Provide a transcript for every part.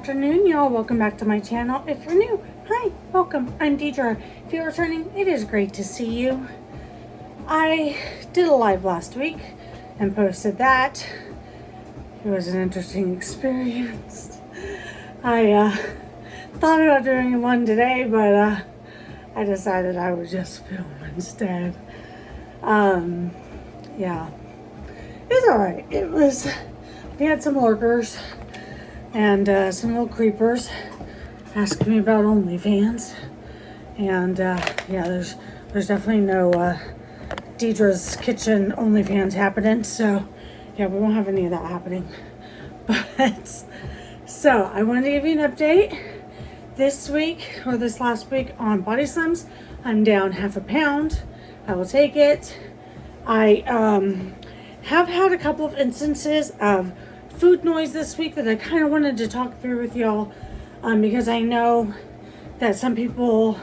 afternoon, y'all. Welcome back to my channel. If you're new, hi, welcome. I'm Deidra. If you're returning, it is great to see you. I did a live last week and posted that. It was an interesting experience. I thought about doing one today, but I decided I would just film instead. Yeah, it's alright. We had some lurkers and some little creepers asking me about OnlyFans. And yeah, there's definitely no Deidra's Kitchen OnlyFans happening. So yeah, we won't have any of that happening. But so I wanted to give you an update this week or this last week on BodySlims. I'm down 0.5 pound. I will take it. I have had a couple of instances of food noise this week that I kind of wanted to talk through with y'all, because I know that some people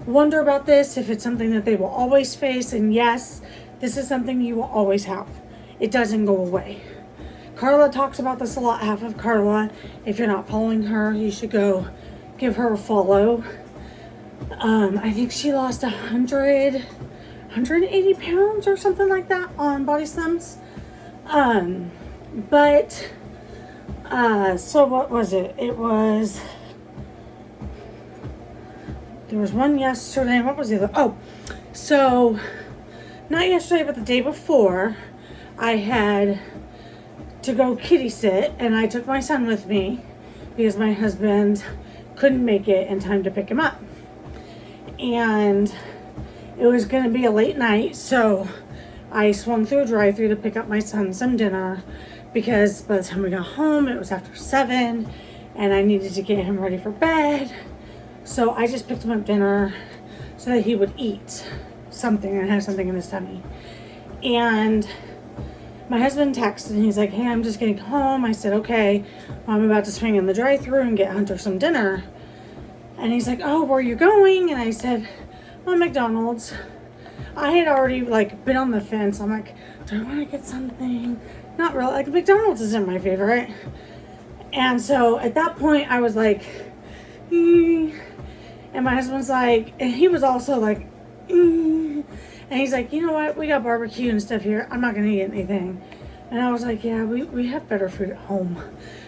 wonder about this, if it's something that they will always face. And yes, this is something you will always have. It doesn't go away. Carla talks about this a lot. Half of Carla, if you're not following her, you should go give her a follow. I think she lost 180 pounds or something like that on BodySlims. But so what was it? There was one yesterday. What was the other? Oh, so not yesterday, but the day before, I had to go kitty sit, and I took my son with me because my husband couldn't make it in time to pick him up. And it was going to be a late night, so I swung through a drive-thru to pick up my son some dinner, because by the time we got home, it was after 7, and I needed to get him ready for bed. So I just picked him up dinner so that he would eat something and have something in his tummy. And my husband texted, and he's like, hey, I'm just getting home. I said, okay, well, I'm about to swing in the drive-thru and get Hunter some dinner. And he's like, oh, where are you going? And I said, well, McDonald's. I had already been on the fence. I'm like, do I want to get something? Not really. McDonald's isn't my favorite. And so at that point I was like, and my husband's like, and he was also like, and he's like, you know what? We got barbecue and stuff here. I'm not going to eat anything. And I was like, yeah, we have better food at home.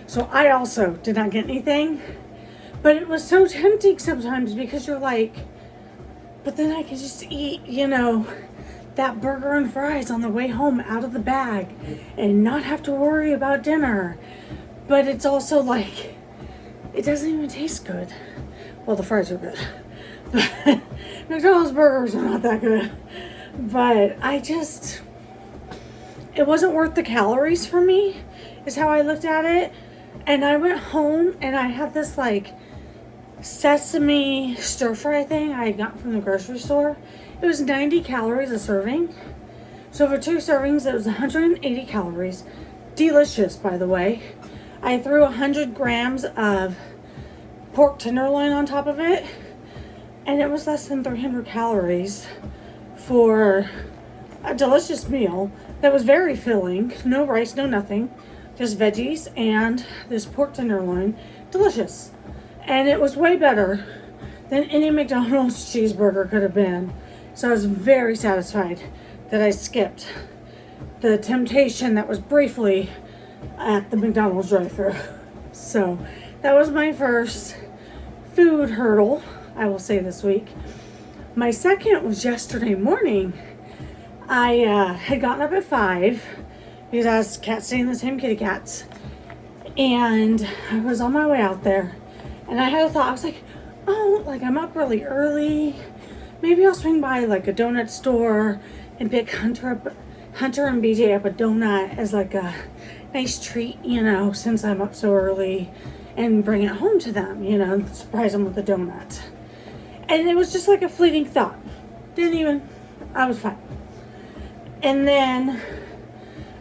So I also did not get anything. But it was so tempting sometimes, because you're like, but then I could just eat, that burger and fries on the way home out of the bag and not have to worry about dinner. But it's also like, it doesn't even taste good. Well, the fries are good. But McDonald's burgers are not that good. But it wasn't worth the calories for me, is how I looked at it. And I went home and I had this sesame stir fry thing I got from the grocery store. It was 90 calories a serving. So for 2 servings, it was 180 calories. Delicious, by the way. I threw 100 grams of pork tenderloin on top of it, and it was less than 300 calories for a delicious meal that was very filling. No rice, no nothing. Just veggies and this pork tenderloin. Delicious. And it was way better than any McDonald's cheeseburger could have been. So I was very satisfied that I skipped the temptation that was briefly at the McDonald's drive-thru. So that was my first food hurdle, I will say, this week. My second was yesterday morning. I had gotten up at 5 because I was cat sitting the same kitty cats. And I was on my way out there. And I had a thought. I was like, oh, I'm up really early. Maybe I'll swing by a donut store and pick Hunter and BJ up a donut as a nice treat, since I'm up so early, and bring it home to them, surprise them with a donut. And it was just a fleeting thought. I was fine. And then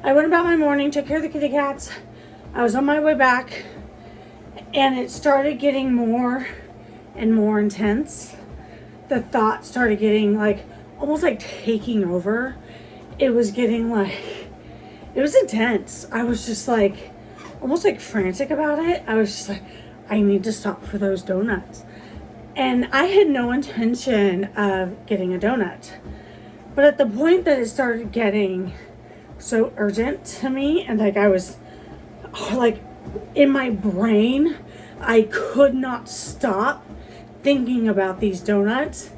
I went about my morning, took care of the kitty cats. I was on my way back, and it started getting more and more intense. The thought started getting almost taking over. It was getting it was intense. I was just almost frantic about it. I was just I need to stop for those donuts. And I had no intention of getting a donut. But at the point that it started getting so urgent to me, and like I was like in my brain, I could not stop thinking about these donuts.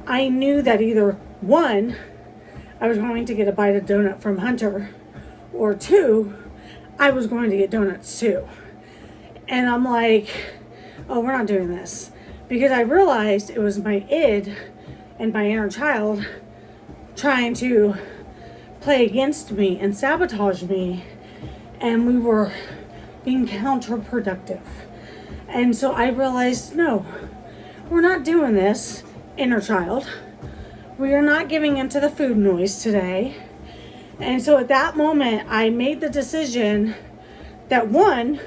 I knew that either one, I was going to get a bite of donut from Hunter, or two, I was going to get donuts too. And I'm like, oh, we're not doing this. Because I realized it was my id and my inner child trying to play against me and sabotage me, and we were being counterproductive. And so I realized, no, we're not doing this, inner child. We are not giving into the food noise today. And so at that moment, I made the decision that one,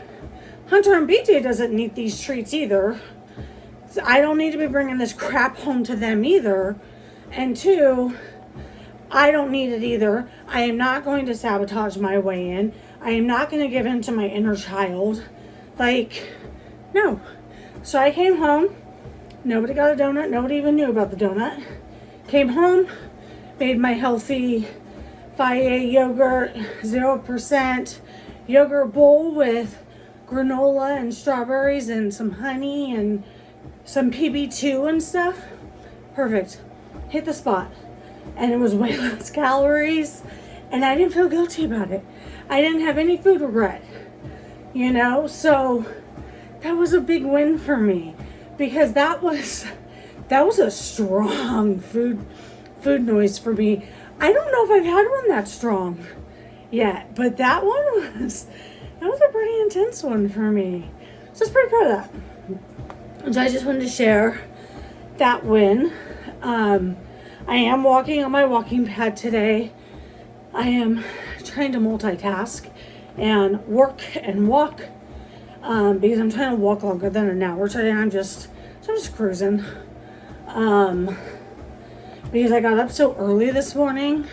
Hunter and BJ doesn't need these treats either. So I don't need to be bringing this crap home to them either. And two, I don't need it either. I am not going to sabotage my way in. I am not going to give in to my inner child. Like, no. So I came home. Nobody got a donut. Nobody even knew about the donut. Came home, made my healthy Fage yogurt, 0% yogurt bowl with granola and strawberries and some honey and some PB2 and stuff. Perfect. Hit the spot. And it was way less calories, and I didn't feel guilty about it. I didn't have any food regret, so that was a big win for me, because that was a strong food noise for me. I don't know if I've had one that strong yet, but that was a pretty intense one for me. So I was pretty proud of that. So I just wanted to share that win. I am walking on my walking pad today. I am trying to multitask and work and walk because I'm trying to walk longer than an hour today. I'm just cruising because I got up so early this morning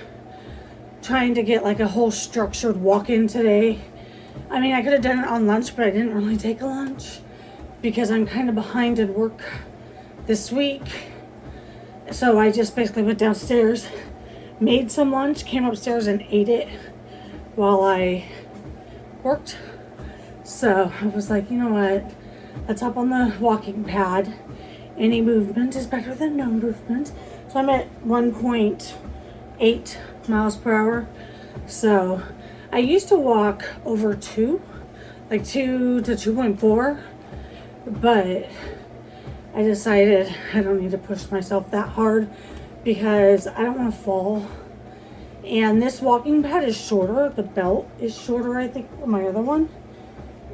trying to get like a whole structured walk-in today. I mean, I could have done it on lunch, but I didn't really take a lunch because I'm kind of behind in work this week. So I just basically went downstairs, made some lunch, came upstairs and ate it while I worked. So I was like, you know what? Let's hop on the walking pad. Any movement is better than no movement. So I'm at 1.8 miles per hour. So I used to walk over 2 to 2.4, but I decided I don't need to push myself that hard because I don't want to fall. And this walking pad is shorter. The belt is shorter, I think, than my other one.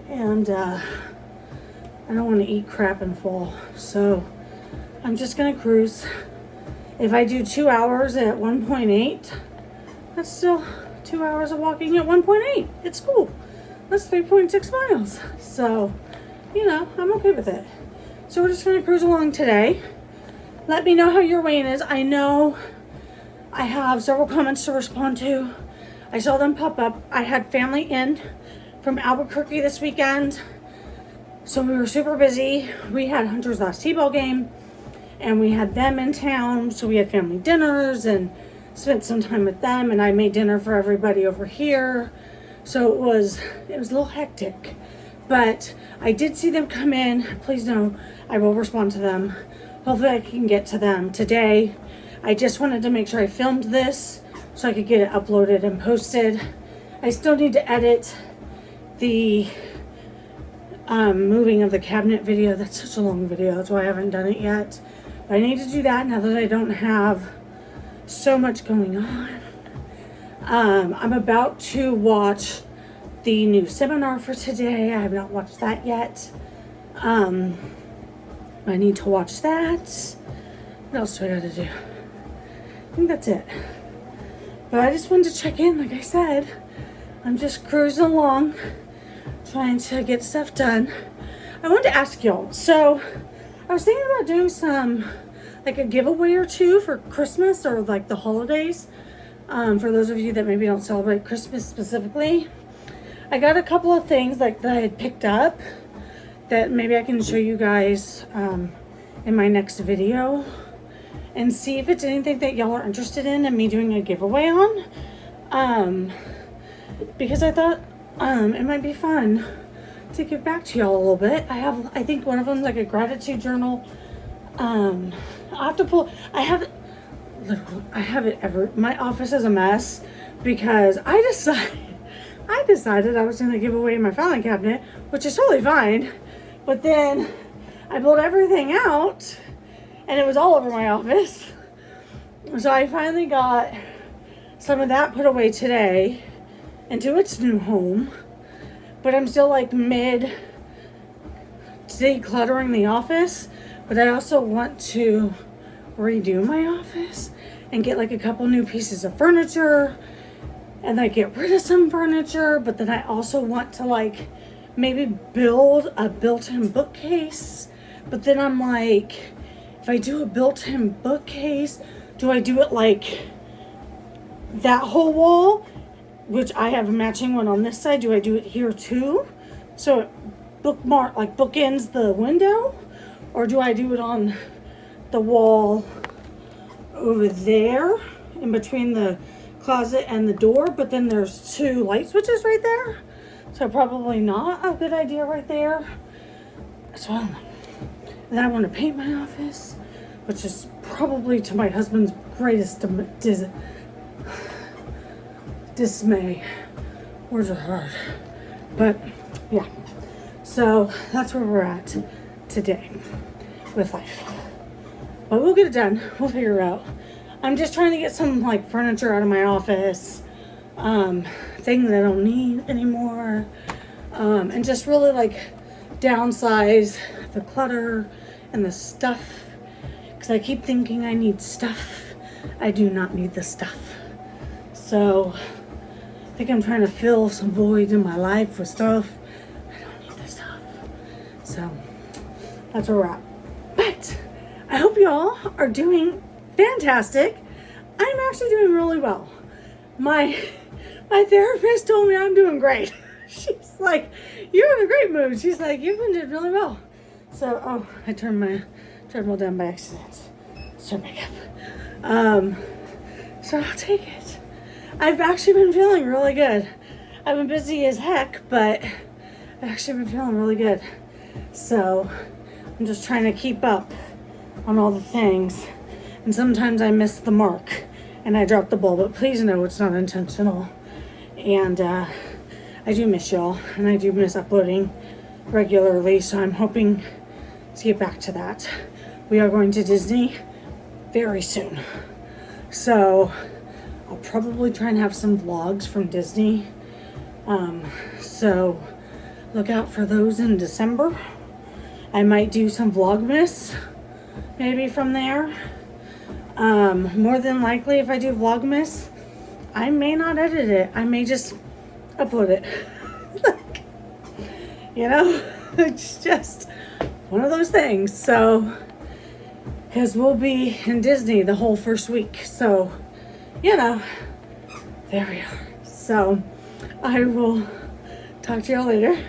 And I don't want to eat crap and fall. So I'm just going to cruise. If I do 2 hours at 1.8, that's still 2 hours of walking at 1.8. It's cool. That's 3.6 miles. So, I'm okay with it. So we're just going to cruise along today. Let me know how your weigh-in is. I know I have several comments to respond to. I saw them pop up. I had family in from Albuquerque this weekend. So we were super busy. We had Hunter's last T-ball game, and we had them in town. So we had family dinners and spent some time with them, and I made dinner for everybody over here. So it was a little hectic. But I did see them come in. Please know I will respond to them. Hopefully I can get to them today. I just wanted to make sure I filmed this so I could get it uploaded and posted. I still need to edit the moving of the cabinet video. That's such a long video. That's why I haven't done it yet. But I need to do that now that I don't have so much going on. I'm about to watch the new seminar for today. I have not watched that yet. I need to watch that. What else do I gotta do? I think that's it. But I just wanted to check in, like I said. I'm just cruising along, trying to get stuff done. I wanted to ask y'all. So, I was thinking about doing some, like a giveaway or two for Christmas or like the holidays. For those of you that maybe don't celebrate Christmas specifically. I got a couple of things like that I had picked up that maybe I can show you guys in my next video, and see if it's anything that y'all are interested in me doing a giveaway on. Because I thought it might be fun to give back to y'all a little bit. I think one of them like a gratitude journal. I'll have to pull, I have it my office is a mess because I decided I was going to give away my filing cabinet, which is totally fine. But then I pulled everything out and it was all over my office. So I finally got some of that put away today into its new home. But I'm still like mid decluttering the office. But I also want to redo my office and get like a couple new pieces of furniture and like get rid of some furniture. But then I also want to like maybe build a built-in bookcase. But then I'm like, if I do a built-in bookcase, do I do it like that whole wall, which I have a matching one on this side? Do I do it here too, so it bookends the window? Or do I do it on the wall over there in between the closet and the door, but then there's two light switches right there? So probably not a good idea right there. So I don't know. And then I want to paint my office, which is probably to my husband's greatest dismay. Words are hard. But yeah. So that's where we're at today with life. But we'll get it done. We'll figure it out. I'm just trying to get some like furniture out of my office. Things I don't need anymore. And just really like downsize the clutter and the stuff. Because I keep thinking I need stuff. I do not need the stuff. So I think I'm trying to fill some void in my life with stuff. I don't need the stuff. So that's where we're at. But I hope y'all are doing fantastic. I'm actually doing really well. My therapist told me I'm doing great. She's like, you're in a great mood. She's like, you've been doing really well. So, oh, I turned my treadmill down by accident. Let's turn back up. So I'll take it. I've actually been feeling really good. I've been busy as heck, but I've actually been feeling really good. So I'm just trying to keep up on all the things. And sometimes I miss the mark and I drop the ball, but please know it's not intentional. And I do miss y'all, and I do miss uploading regularly, so I'm hoping to get back to that. We are going to Disney very soon. So I'll probably try and have some vlogs from Disney. So look out for those in December. I might do some Vlogmas maybe from there. More than likely, if I do Vlogmas, I may not edit it. I may just upload it. Like, you know, it's just one of those things. So, because we'll be in Disney the whole first week. So, you know, there we are. So, I will talk to y'all later.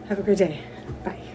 Have a great day. Bye.